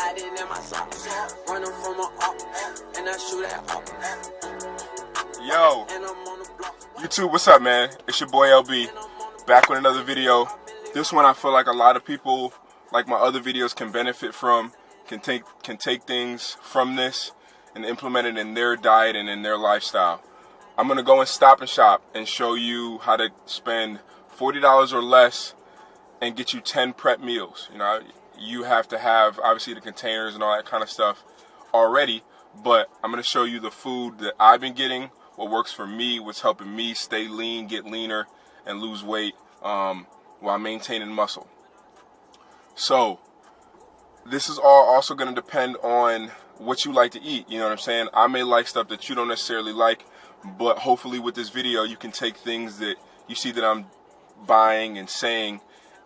hiding in my socks. Running from a up, and I shoot at up. Yo, YouTube, what's up, man? It's your boy LB, back with another video. This one I feel like a lot of people, like my other videos, can benefit from, can take things from this and implement it in their diet and in their lifestyle. I'm gonna go and Stop and Shop and show you how to spend $40 or less and get you 10 prep meals. You know, you have to have obviously the containers and all that kind of stuff already, but I'm gonna show you the food that I've been getting, what works for me, what's helping me stay lean, get leaner, and lose weight while maintaining muscle. So this is all also going to depend on what you like to eat. You know what I'm saying? I may like stuff that you don't necessarily like, but hopefully with this video you can take things that you see that I'm buying and saying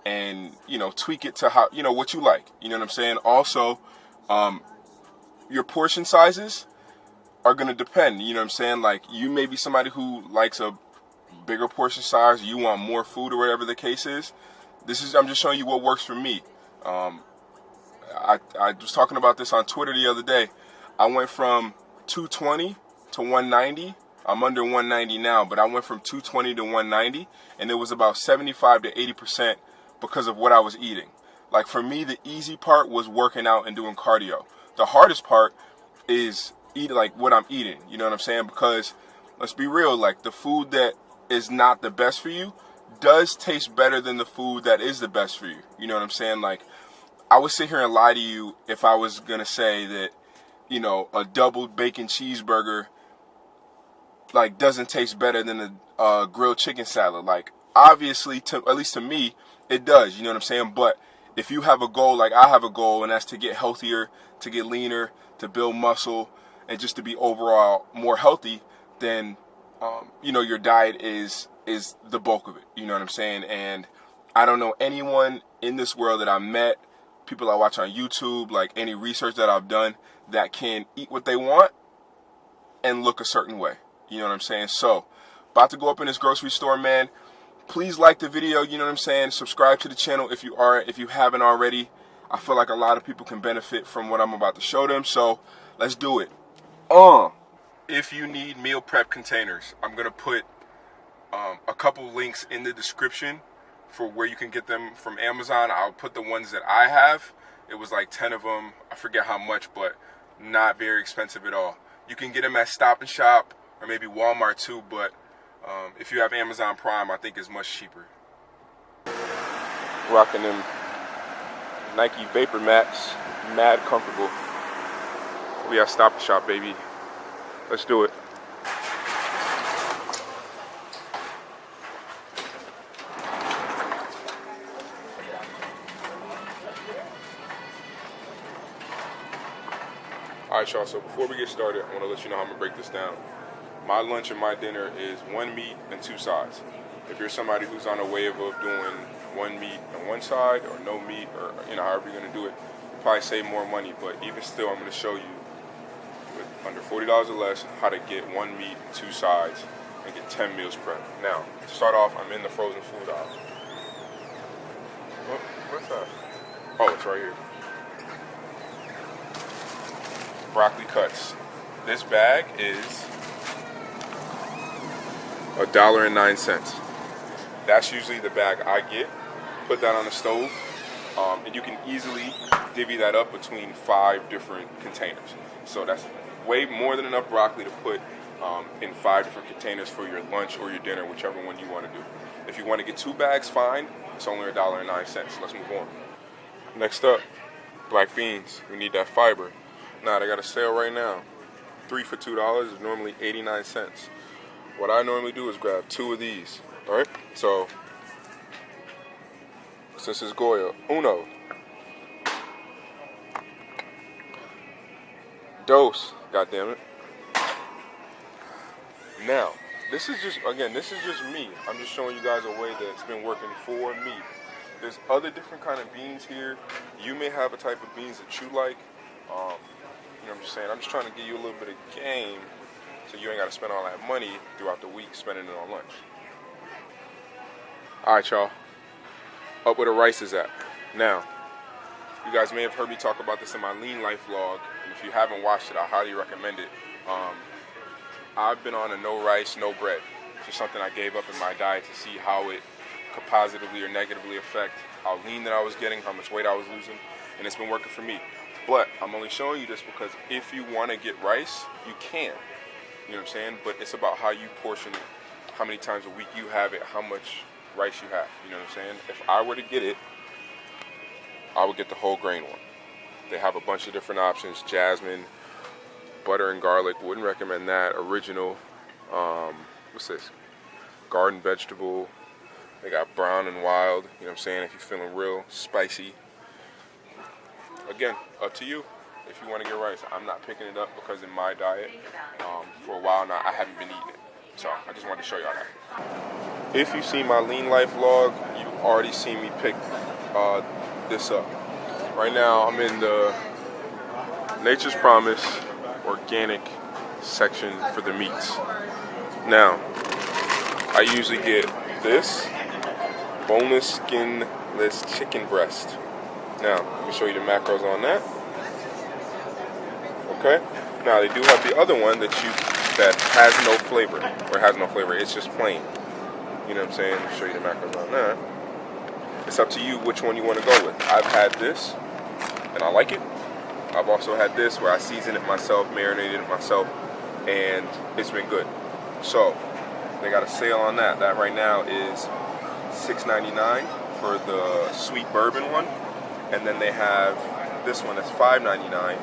and, you know, tweak it to how, you know, what you like. You know what I'm saying? Also, your portion sizes are going to depend. You know what I'm saying? Like, you may be somebody who likes a bigger portion size, you want more food or whatever the case is. I'm just showing you what works for me. I was talking about this on Twitter the other day. I went from 220 to 190. I'm under 190 now, but I went from 220 to 190, and it was about 75 to 80% because of what I was eating. Like, for me, the easy part was working out and doing cardio. The hardest part is eating, like what I'm eating. You know what I'm saying? Because let's be real, like, the food that is not the best for you does taste better than the food that is the best for you. You know what I'm saying? Like, I would sit here and lie to you if I was gonna say that, you know, a double bacon cheeseburger like doesn't taste better than a grilled chicken salad. Like, obviously, at least to me, it does. You know what I'm saying? But if you have a goal, like I have a goal, and that's to get healthier, to get leaner, to build muscle, and just to be overall more healthy, then you know, your diet is the bulk of it. You know what I'm saying? And I don't know anyone in this world that I met, people I watch on YouTube, like any research that I've done, that can eat what they want and look a certain way. You know what I'm saying? So, about to go up in this grocery store, man. Please like the video, you know what I'm saying? Subscribe to the channel if you haven't already. I feel like a lot of people can benefit from what I'm about to show them, so let's do it. If you need meal prep containers, I'm going to put a couple links in the description for where you can get them from Amazon. I'll put the ones that I have. It was like 10 of them. I forget how much, but not very expensive at all. You can get them at Stop and Shop or maybe Walmart too, but if you have Amazon Prime, I think it's much cheaper. Rocking them Nike Vapor Max, mad comfortable. We at Stop and Shop, baby. Let's do it. Alright, y'all, so before we get started, I want to let you know how I'm going to break this down. My lunch and my dinner is 1 meat and 2 sides. If you're somebody who's on a wave of doing 1 meat and 1 side, or no meat, or, you know, however you're going to do it, you'll probably save more money. But even still, I'm going to show you with under $40 or less how to get 1 meat, 2 sides, and get 10 meals prepped. Now, to start off, I'm in the frozen food aisle. What's that? Oh, it's right here. Broccoli cuts. This bag is $1.09. That's usually the bag I get. Put that on the stove, and you can easily divvy that up between 5 different containers. So that's way more than enough broccoli to put in 5 different containers for your lunch or your dinner, whichever one you want to do. If you want to get 2 bags, fine. It's only $1.09. Let's move on. Next up, black beans. We need that fiber. Now, they got a sale right now. 3 for $2 is normally 89 cents. What I normally do is grab 2 of these. Alright? So, since it's Goya, uno. Dos, goddammit. Now, this is just me. I'm just showing you guys a way that's been working for me. There's other different kind of beans here. You may have a type of beans that you like. You know what I'm just saying? I'm just trying to give you a little bit of game so you ain't got to spend all that money throughout the week spending it on lunch. All right, y'all. Up where the rice is at. Now, You guys may have heard me talk about this in my Lean Life vlog, and if you haven't watched it, I highly recommend it. I've been on a no rice, no bread. It's just something I gave up in my diet to see how it could positively or negatively affect how lean that I was getting, how much weight I was losing, and it's been working for me. But I'm only showing you this because if you want to get rice, you can. You know what I'm saying? But it's about how you portion it, how many times a week you have it, how much rice you have. You know what I'm saying? If I were to get it, I would get the whole grain one. They have a bunch of different options. Jasmine, butter and garlic, wouldn't recommend that. Original, what's this? Garden vegetable. They got brown and wild, you know what I'm saying, if you're feeling real spicy. Again, up to you if you want to get rice. I'm not picking it up because in my diet, for a while now, I haven't been eating it. So I just wanted to show y'all that. If you've seen my Lean Life vlog, you've already seen me pick this up. Right now, I'm in the Nature's Promise organic section for the meats. Now, I usually get this boneless, skinless chicken breast. Now, let me show you the macros on that. Okay. Now, they do have the other one that has no flavor, or has no flavor. It's just plain. You know what I'm saying? Let me show you the macros on that. It's up to you which one you want to go with. I've had this, and I like it. I've also had this where I season it myself, marinated it myself, and it's been good. So, they got a sale on that. That right now is $6.99 for the sweet bourbon one, and then they have this one that's $5.99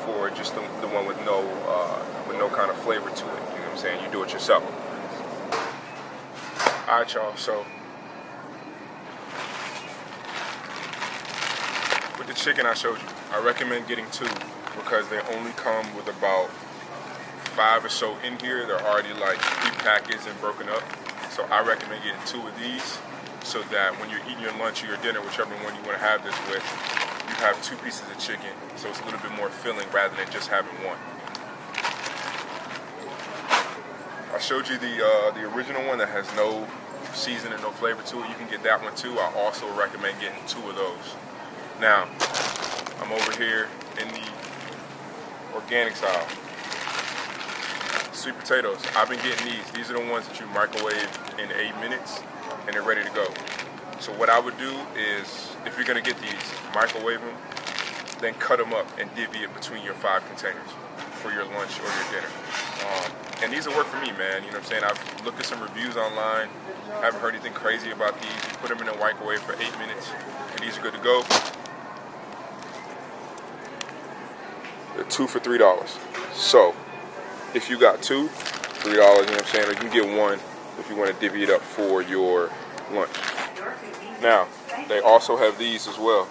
for just the one with no kind of flavor to it. You know what I'm saying? You do it yourself. All right, y'all. So with the chicken I showed you, I recommend getting 2 because they only come with about 5 or so in here. They're already like pre-packaged and broken up. So I recommend getting 2 of these so that when you're eating your lunch or your dinner, whichever one you want to have this with, you have 2 pieces of chicken. So it's a little bit more filling rather than just having one. I showed you the original one that has no seasoning, no flavor to it. You can get that one too. I also recommend getting 2 of those. Now, I'm over here in the organic aisle. Sweet potatoes. I've been getting these. These are the ones that you microwave in 8 minutes and they're ready to go. So what I would do is, if you're gonna get these, microwave them, then cut them up and divvy it between your 5 containers for your lunch or your dinner. And these will work for me, man. You know what I'm saying? I've looked at some reviews online. I haven't heard anything crazy about these. You put them in a microwave for 8 minutes and these are good to go. They're 2 for $3. So, if you got 2, $3, you know what I'm saying? Or you can get 1 if you want to divvy it up for your lunch. Now, they also have these as well.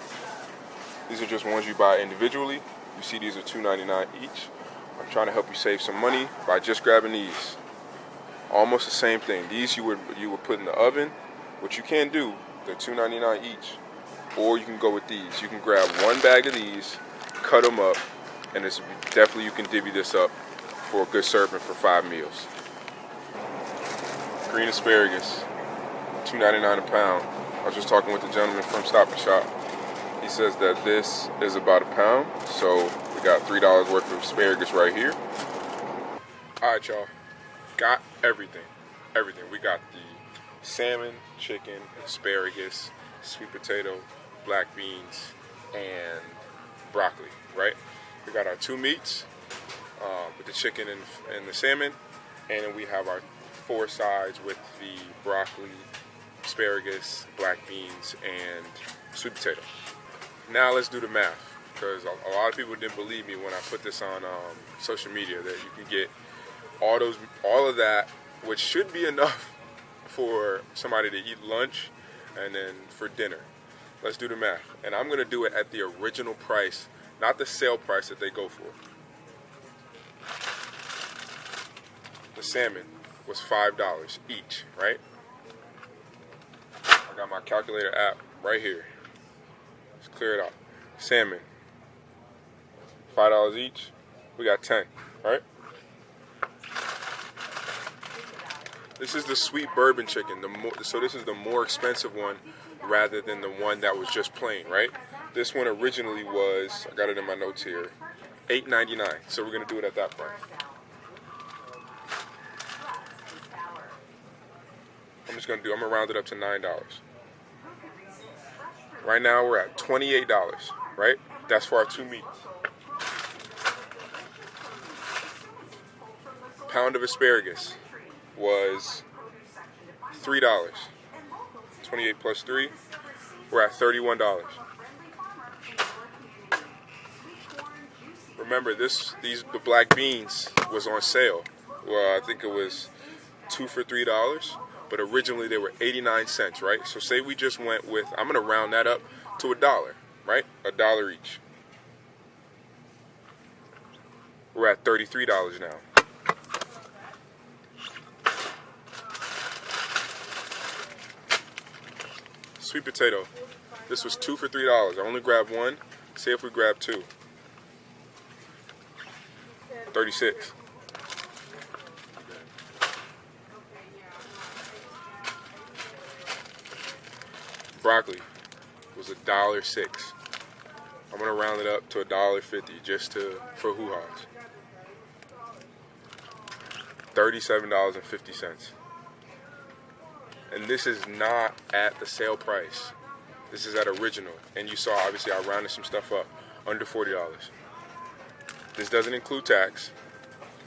These are just ones you buy individually. You see these are $2.99 each. I'm trying to help you save some money by just grabbing these. Almost the same thing. These you would put in the oven, which you can do. They're $2.99 each. Or you can go with these. You can grab 1 bag of these, cut them up, and it's definitely you can divvy this up for a good serving for 5 meals. Green asparagus, $2.99 a pound. I was just talking with the gentleman from Stop and Shop. He says that this is about a pound, so we got $3 worth of asparagus right here. All right, y'all, got everything. We got the salmon, chicken, asparagus, sweet potato, black beans, and broccoli, right? We got our 2 meats with the chicken and the salmon, and then we have our 4 sides with the broccoli, asparagus, black beans, and sweet potato. Now let's do the math, because a lot of people didn't believe me when I put this on social media that you can get all of that, which should be enough for somebody to eat lunch and then for dinner. Let's do the math, and I'm gonna do it at the original price, not the sale price that they go for. The salmon was $5 each, right? I got my calculator app right here. Let's clear it out. Salmon, $5 each. We got 10, right? This is the sweet bourbon chicken. So this is the more expensive one rather than the one that was just plain, right? This one originally was, I got it in my notes here, $8.99. So we're gonna do it at that price. I'm gonna round it up to $9. Right now we're at $28, right? That's for our 2 meats. Pound of asparagus was $3. 28 plus 3, we're at $31. Remember, the black beans was on sale. Well, I think it was 2 for $3, but originally they were 89 cents, right? So say we just went with, I'm gonna round that up to $1, right? $1 each. We're at $33 now. Sweet potato. This was 2 for $3. I only grabbed one. See if we grab 2. 36. Broccoli was $1.06. I'm gonna round it up to $1.50 just for hoo-haws. $37.50. And this is not at the sale price. This is at original. And you saw, obviously, I rounded some stuff up. Under $40. This doesn't include tax.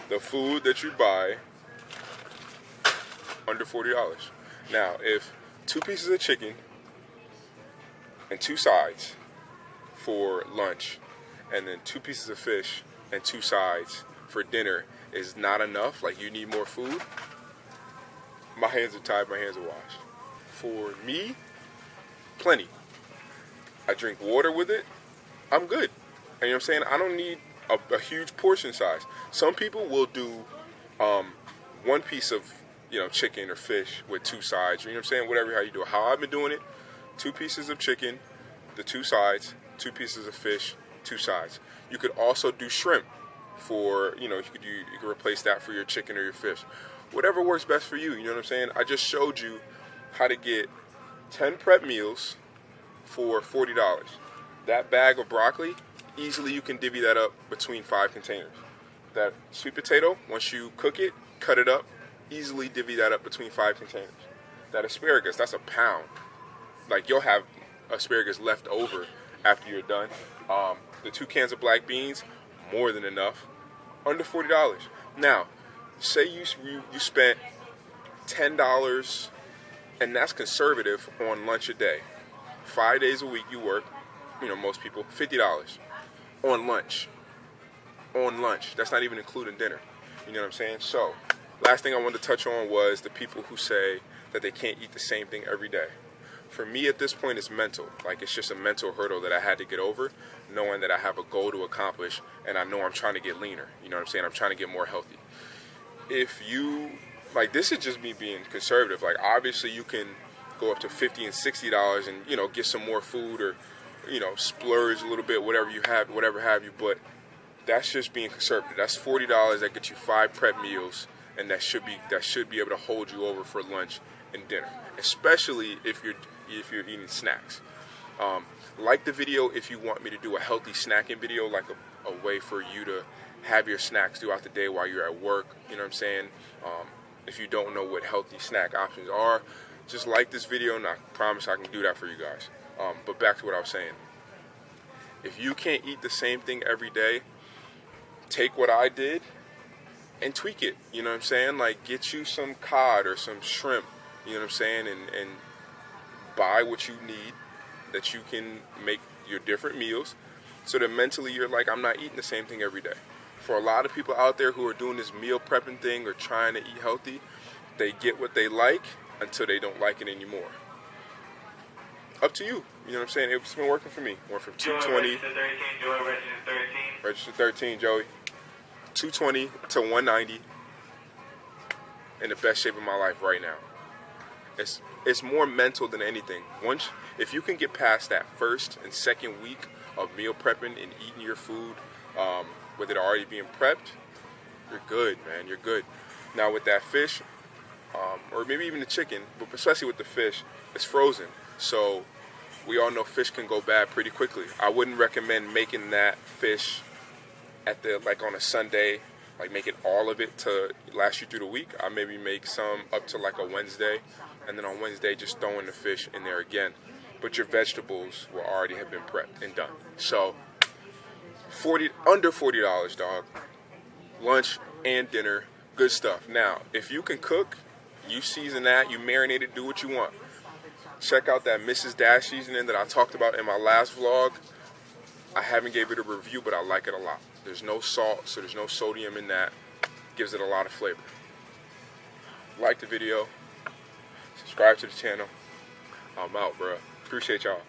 The food that you buy, under $40. Now, if 2 pieces of chicken and 2 sides for lunch, and then 2 pieces of fish and 2 sides for dinner is not enough, like you need more food, my hands are tied, my hands are washed. For me, plenty. I drink water with it, I'm good. And you know what I'm saying? I don't need a huge portion size. Some people will do 1 piece of chicken or fish with 2 sides. You know what I'm saying? Whatever, how you do it. How I've been doing it, 2 pieces of chicken, the 2 sides, 2 pieces of fish, 2 sides. You could also do shrimp for, you could replace that for your chicken or your fish. Whatever works best for you, you know what I'm saying? I just showed you how to get 10 prep meals for $40. That bag of broccoli, easily you can divvy that up between 5 containers. That sweet potato, once you cook it, cut it up, easily divvy that up between 5 containers. That asparagus, that's a pound. Like, you'll have asparagus left over after you're done. The 2 cans of black beans, more than enough. Under $40. Now, say you spent $10, and that's conservative, on lunch a day. 5 days a week you work, most people, $50 on lunch. On lunch. That's not even including dinner. You know what I'm saying? So, last thing I wanted to touch on was the people who say that they can't eat the same thing every day. For me at this point, it's mental. Like, it's just a mental hurdle that I had to get over, knowing that I have a goal to accomplish, and I know I'm trying to get leaner. You know what I'm saying? I'm trying to get more healthy. If you, this is just me being conservative. Like, obviously you can go up to $50 and $60 and, get some more food or, splurge a little bit, whatever have you. But that's just being conservative. That's $40 that gets you 5 prep meals, and that should be able to hold you over for lunch and dinner, especially if you're eating snacks. Like the video if you want me to do a healthy snacking video, like a way for you to have your snacks throughout the day while you're at work. You know what I'm saying? If you don't know what healthy snack options are, just like this video, and I promise I can do that for you guys. But back to what I was saying. If you can't eat the same thing every day, take what I did and tweak it. You know what I'm saying? Like, get you some cod or some shrimp, you know what I'm saying? And buy what you need that you can make your different meals, so that mentally you're like, I'm not eating the same thing every day. For a lot of people out there who are doing this meal prepping thing or trying to eat healthy, they get what they like until they don't like it anymore. Up to you. You know what I'm saying? It's been working for me. Went from 220. Register 13, Joey. 220 to 190. In the best shape of my life right now. It's more mental than anything. If you can get past that first and second week of meal prepping and eating your food, with it already being prepped, you're good, man. You're good. Now with that fish, or maybe even the chicken, but especially with the fish, it's frozen. So we all know fish can go bad pretty quickly. I wouldn't recommend making that fish at the like on a Sunday, like making all of it to last you through the week. I maybe make some up to like a Wednesday, and then on Wednesday just throwing the fish in there again. But your vegetables will already have been prepped and done. So under $40, dog. Lunch and dinner, good stuff. Now, if you can cook, you season that, you marinate it, do what you want. Check out that Mrs. Dash seasoning that I talked about in my last vlog. I haven't gave it a review, but I like it a lot. There's no salt, so there's no sodium in that. Gives it a lot of flavor. Like the video, subscribe to the channel. I'm out, bro. Appreciate y'all.